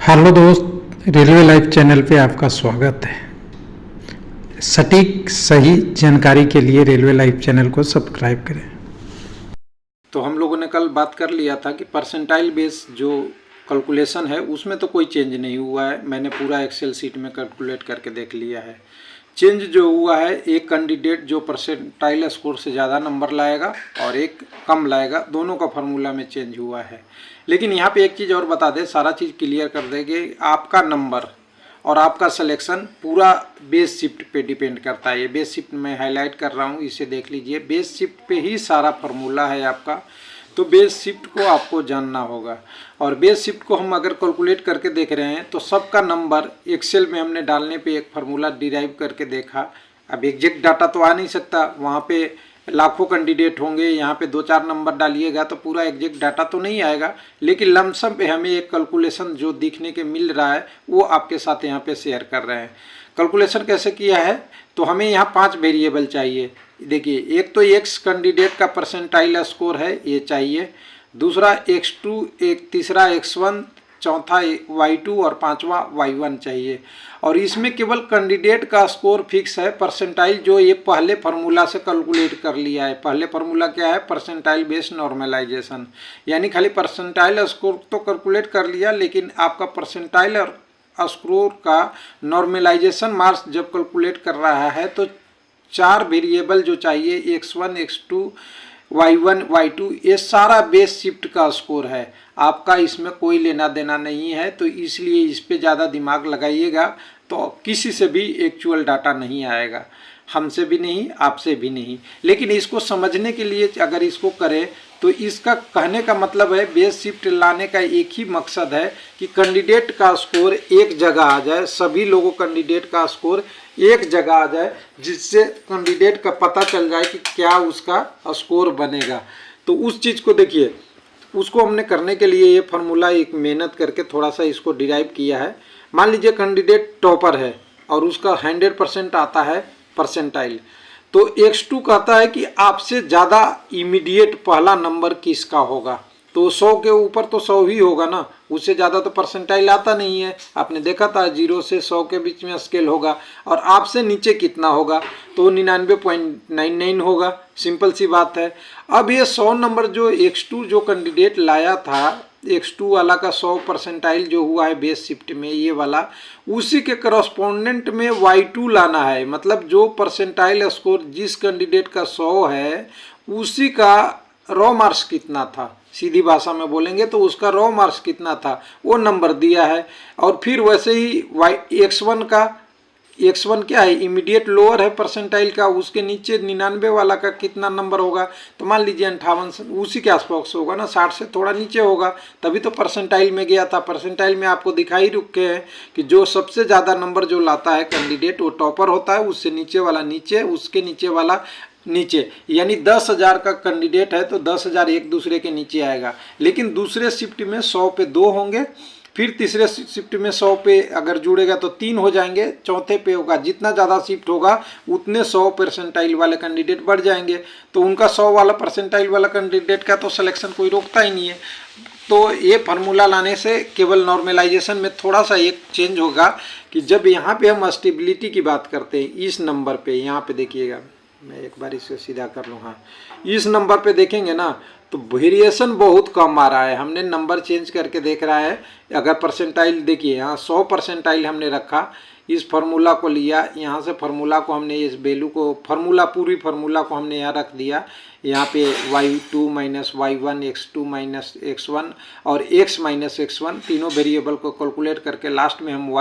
Hello दोस्त, railway live channel पे आपका स्वागत है। सटीक सही जानकारी के लिए रेलवे लाइव चैनल को सब्सक्राइब करें। तो हम लोगों ने कल बात कर लिया था कि परसेंटाइल बेस जो कैलकुलेशन है उसमें तो कोई चेंज नहीं हुआ है। मैंने पूरा एक्सेल शीट में कैलकुलेट करके देख लिया है। चेंज जो हुआ है, एक कैंडिडेट जो परसेंटाइल स्कोर से ज़्यादा नंबर लाएगा और एक कम लाएगा, दोनों का फार्मूला में चेंज हुआ है। लेकिन यहाँ पे एक चीज़ और बता दें, सारा चीज़ क्लियर कर देंगे। आपका नंबर और आपका सिलेक्शन पूरा बेस शिफ्ट पे डिपेंड करता है। ये बेस शिफ्ट मैं हाईलाइट कर रहा हूँ, इसे देख लीजिए। बेस शिफ्ट पे ही सारा फार्मूला है आपका। तो बेस शिफ्ट को आपको जानना होगा, और बेस शिफ्ट को हम अगर कैलकुलेट करके देख रहे हैं तो सबका नंबर एक्सेल में हमने डालने पे एक फार्मूला डिराइव करके देखा। अब एग्जैक्ट डाटा तो आ नहीं सकता, वहाँ पे लाखों कैंडिडेट होंगे, यहाँ पे 2-4 नंबर डालिएगा तो पूरा एग्जैक्ट डाटा तो नहीं आएगा। लेकिन लमसम पे हमें एक कैलकुलेशन जो दिखने के मिल रहा है वो आपके साथ यहाँ पे शेयर कर रहे हैं। कैलकुलेशन कैसे किया है, तो हमें यहाँ 5 वेरिएबल चाहिए। देखिए, एक तो एक्स कैंडिडेट का परसेंटाइल स्कोर है, ये चाहिए। दूसरा x2, एक तीसरा x1, चौथा y2 और पांचवा y1 चाहिए। और इसमें केवल कैंडिडेट का स्कोर फिक्स है, परसेंटाइल जो ये पहले फार्मूला से कैलकुलेट कर लिया है। पहले फार्मूला क्या है, परसेंटाइल बेस्ड नॉर्मलाइजेशन, यानी खाली परसेंटाइल स्कोर तो कैलकुलेट कर लिया, लेकिन आपका परसेंटाइल और स्कोर का नॉर्मलाइजेशन मार्क्स जब कैलकुलेट कर रहा है तो 4 वेरिएबल जो चाहिए, x1, x2, y1, y2, ये सारा बेस शिफ्ट का स्कोर है। आपका इसमें कोई लेना देना नहीं है, तो इसलिए इस पे ज़्यादा दिमाग लगाइएगा तो किसी से भी एक्चुअल डाटा नहीं आएगा, हमसे भी नहीं, आपसे भी नहीं। लेकिन इसको समझने के लिए अगर इसको करें तो इसका कहने का मतलब है, बेस शिफ्ट लाने का एक ही मकसद है कि कैंडिडेट का स्कोर एक जगह आ जाए, सभी लोगों कैंडिडेट का स्कोर एक जगह आ जाए, जिससे कैंडिडेट का पता चल जाए कि क्या उसका स्कोर बनेगा। तो उस चीज़ को देखिए, उसको हमने करने के लिए ये फार्मूला एक मेहनत करके थोड़ा सा इसको डिराइव किया है। मान लीजिए कैंडिडेट टॉपर है और उसका 100% आता है परसेंटाइल, तो x2 कहता है कि आपसे ज़्यादा इमीडिएट पहला नंबर किसका होगा। तो 100 के ऊपर तो 100 ही होगा ना, उससे ज़्यादा तो परसेंटाइल आता नहीं है। आपने देखा था 0 से 100 के बीच में स्केल होगा, और आपसे नीचे कितना होगा, तो 99.99 होगा। सिंपल सी बात है। अब ये 100 नंबर जो x2 जो कैंडिडेट लाया था, x2 वाला का 100 परसेंटाइल जो हुआ है बेस शिफ्ट में, ये वाला उसी के करस्पॉन्डेंट में y2 लाना है। मतलब जो परसेंटाइल स्कोर जिस कैंडिडेट का 100 है, उसी का रॉ मार्क्स कितना था, सीधी भाषा में बोलेंगे तो उसका रॉ मार्क्स कितना था, वो नंबर दिया है। और फिर वैसे ही x1 का, x1 क्या है, इमीडिएट लोअर है परसेंटाइल का, उसके नीचे 99 वाला का कितना नंबर होगा, तो मान लीजिए 58, उसी के आसपास होगा ना, 60 से थोड़ा नीचे होगा, तभी तो परसेंटाइल में गया था। परसेंटाइल में आपको दिखाई रुके हैं कि जो सबसे ज़्यादा नंबर जो लाता है कैंडिडेट वो टॉपर होता है, उससे नीचे वाला नीचे, उसके नीचे वाला नीचे। यानी 10,000 का कैंडिडेट है तो 10,000 एक दूसरे के नीचे आएगा। लेकिन दूसरे शिफ्ट में 100 पे 2 होंगे, फिर तीसरे शिफ्ट में 100 पे अगर जुड़ेगा तो 3 हो जाएंगे, चौथे पे होगा। जितना ज़्यादा शिफ्ट होगा उतने 100 परसेंटाइल वाले कैंडिडेट बढ़ जाएंगे, तो उनका 100 वाला परसेंटाइल वाला कैंडिडेट का तो सिलेक्शन कोई रोकता ही नहीं है। तो ये फार्मूला लाने से केवल नॉर्मलाइजेशन में थोड़ा सा एक चेंज होगा कि जब यहाँ पे हम स्टेबिलिटी की बात करते हैं, इस नंबर पे, यहाँ पे देखिएगा, मैं एक बार इसे सीधा कर लूँ, हाँ, इस नंबर पे देखेंगे ना तो वेरिएशन बहुत कम आ रहा है। हमने नंबर चेंज करके देख रहा है। अगर परसेंटाइल देखिए, यहाँ 100 परसेंटाइल हमने रखा, इस फार्मूला को लिया, यहाँ से फार्मूला को हमने, इस वैल्यू को, फार्मूला पूरी फार्मूला को हमने यहाँ रख दिया। यहाँ पे y2 minus y1, x2 minus x1 और x माइनस x1, तीनों वेरिएबल को कैलकुलेट करके लास्ट में हम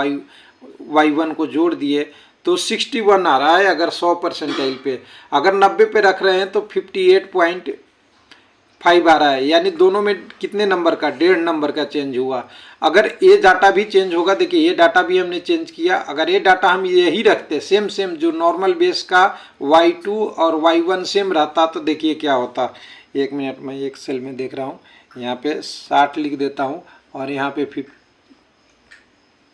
y1 को जोड़ दिए तो 61 आ रहा है अगर 100 परसेंटाइल पे। अगर 90 पे रख रहे हैं तो 58.5 आ रहा है। यानी दोनों में कितने नंबर का, 1.5 नंबर का चेंज हुआ। अगर ये डाटा भी चेंज होगा, देखिए ये डाटा भी हमने चेंज किया। अगर ये डाटा हम यही रखते सेम जो नॉर्मल बेस का y2 और y1 सेम रहता, तो देखिए क्या होता। एक मिनट, मैं एक सेल में देख रहा हूँ, यहाँ पे 60 लिख देता हूँ और यहाँ पे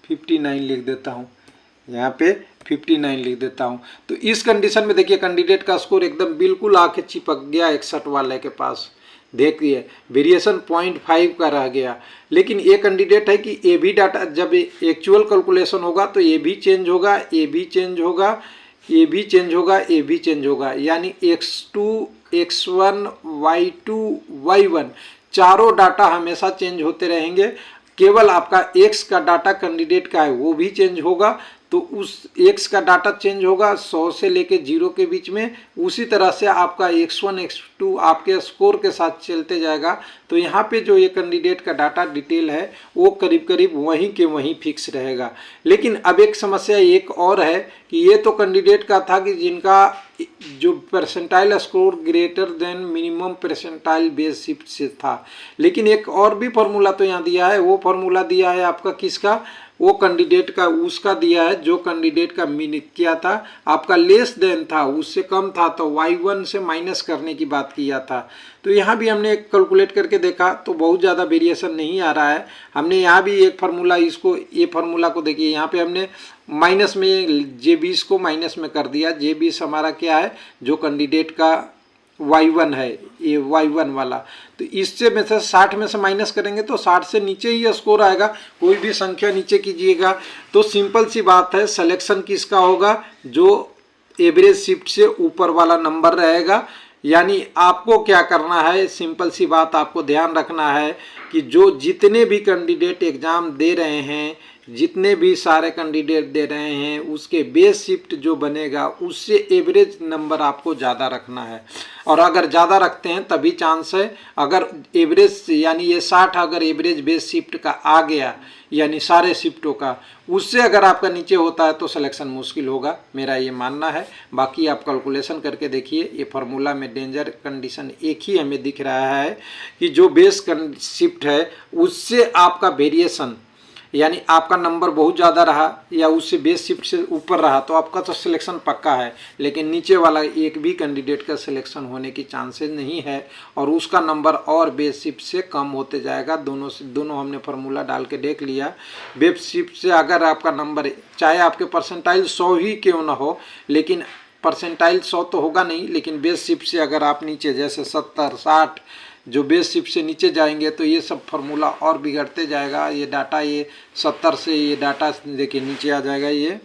59 लिख देता हूँ, यहाँ पे 59 लिख देता हूँ। तो इस कंडीशन में देखिए कैंडिडेट का स्कोर एकदम बिल्कुल आके चिपक गया 61 वाले के पास। देखिए वेरिएशन 0.5 का रह गया। लेकिन ये कैंडिडेट है कि ये भी डाटा जब एक्चुअल कैलकुलेशन होगा तो ये भी चेंज होगा, ये भी चेंज होगा, ये भी चेंज होगा, ये भी चेंज होगा, यानी x2, x1, y2, y1 चारों डाटा हमेशा चेंज होते रहेंगे। केवल आपका x का डाटा कैंडिडेट का है वो भी चेंज होगा, तो उस x का डाटा चेंज होगा 100 से लेके 0 के बीच में। उसी तरह से आपका x1, x2 आपके स्कोर के साथ चलते जाएगा। तो यहाँ पे जो ये कैंडिडेट का डाटा डिटेल है वो करीब करीब वहीं के वहीं फिक्स रहेगा। लेकिन अब एक समस्या एक और है कि ये तो कैंडिडेट का था कि जिनका जो percentile score greater than minimum percentile base shift से था। लेकिन एक और भी फॉर्मूला तो यहाँ दिया है, वो फॉर्मूला दिया है आपका किसका, वो कैंडिडेट का उसका दिया है जो कैंडिडेट का क्या था आपका लेस देन था, उससे कम था, तो y1 से माइनस करने की बात किया था। तो यहाँ भी हमने कैलकुलेट करके देखा तो बहुत ज़्यादा वेरिएशन नहीं आ रहा है। हमने यहाँ भी एक फार्मूला इसको, ये फार्मूला को देखिए, यहाँ पे हमने माइनस में J20 को माइनस में कर दिया। J20 हमारा क्या है, जो कैंडिडेट का y1 है, ये y1 वाला, तो इससे में से 60 में से माइनस करेंगे तो 60 से नीचे ही स्कोर आएगा। कोई भी संख्या नीचे कीजिएगा तो सिंपल सी बात है, सिलेक्शन किसका होगा, जो एवरेज शिफ्ट से ऊपर वाला नंबर रहेगा। यानी आपको क्या करना है, सिंपल सी बात आपको ध्यान रखना है कि जो जितने भी कैंडिडेट एग्ज़ाम दे रहे हैं, जितने भी सारे कैंडिडेट दे रहे हैं, उसके बेस शिफ्ट जो बनेगा उससे एवरेज नंबर आपको ज़्यादा रखना है। और अगर ज़्यादा रखते हैं तभी चांस है। अगर एवरेज यानी ये 60 अगर एवरेज बेस शिफ्ट का आ गया, यानी सारे शिफ्टों का, उससे अगर आपका नीचे होता है तो सिलेक्शन मुश्किल होगा, मेरा ये मानना है। बाकी आप कैलकुलेशन करके देखिए, ये फार्मूला में डेंजर कंडीशन एक ही हमें दिख रहा है कि जो बेस शिफ्ट है उससे आपका वेरिएशन, यानी आपका नंबर बहुत ज़्यादा रहा या उससे बेस शिफ्ट से ऊपर रहा तो आपका तो सिलेक्शन पक्का है। लेकिन नीचे वाला एक भी कैंडिडेट का सिलेक्शन होने की चांसेस नहीं है और उसका नंबर और बेस शिफ्ट से कम होते जाएगा। दोनों हमने फार्मूला डाल के देख लिया। बेस शिफ्ट से अगर आपका नंबर, चाहे आपके परसेंटाइल 100 ही क्यों ना हो, लेकिन परसेंटाइल 100 तो होगा नहीं, लेकिन बेस शिफ्ट से अगर आप नीचे जैसे 70, 60 जो बेस शिफ्ट से नीचे जाएंगे तो ये सब फार्मूला और बिगड़ते जाएगा। ये डाटा, ये 70 से ये डाटा देखिए नीचे आ जाएगा, ये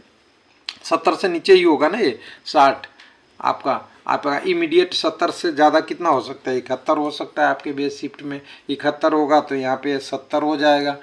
70 से नीचे ही होगा ना, ये 60 आपका इमीडिएट 70 से ज़्यादा कितना हो सकता है, 71 हो सकता है आपके बेस शिफ्ट में। 71 होगा तो यहाँ पे 70 हो जाएगा।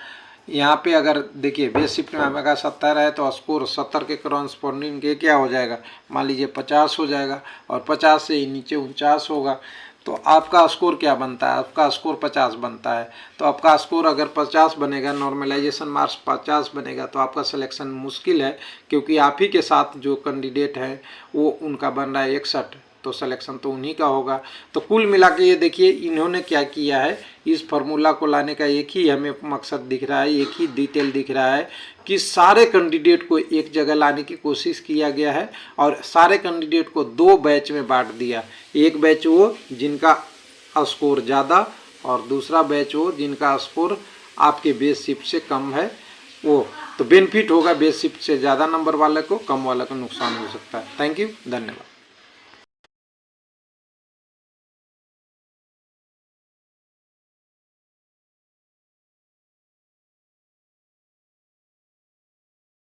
यहाँ पे अगर देखिए बेस शिफ्ट में हमें 70 है तो स्कोर 70 के करस्पॉन्डिंग के क्या हो जाएगा, मान लीजिए 50 हो जाएगा, और 50 से नीचे 49 होगा। तो आपका स्कोर क्या बनता है, आपका स्कोर 50 बनता है। तो आपका स्कोर अगर 50 बनेगा, नॉर्मलाइजेशन मार्क्स 50 बनेगा, तो आपका सिलेक्शन मुश्किल है, क्योंकि आप ही के साथ जो कैंडिडेट है वो उनका बन रहा है 61, तो सिलेक्शन तो उन्हीं का होगा। तो कुल मिला के ये देखिए इन्होंने क्या किया है, इस फार्मूला को लाने का एक ही हमें मकसद दिख रहा है, एक ही डिटेल दिख रहा है कि सारे कैंडिडेट को एक जगह लाने की कोशिश किया गया है और सारे कैंडिडेट को 2 बैच में बांट दिया। एक बैच वो जिनका स्कोर ज़्यादा और दूसरा बैच वो जिनका स्कोर आपके बेस शिफ्ट से कम है। वो तो बेनिफिट होगा बेस शिफ्ट से ज़्यादा नंबर वाले को, कम वाले को नुकसान हो सकता है। थैंक यू, धन्यवाद।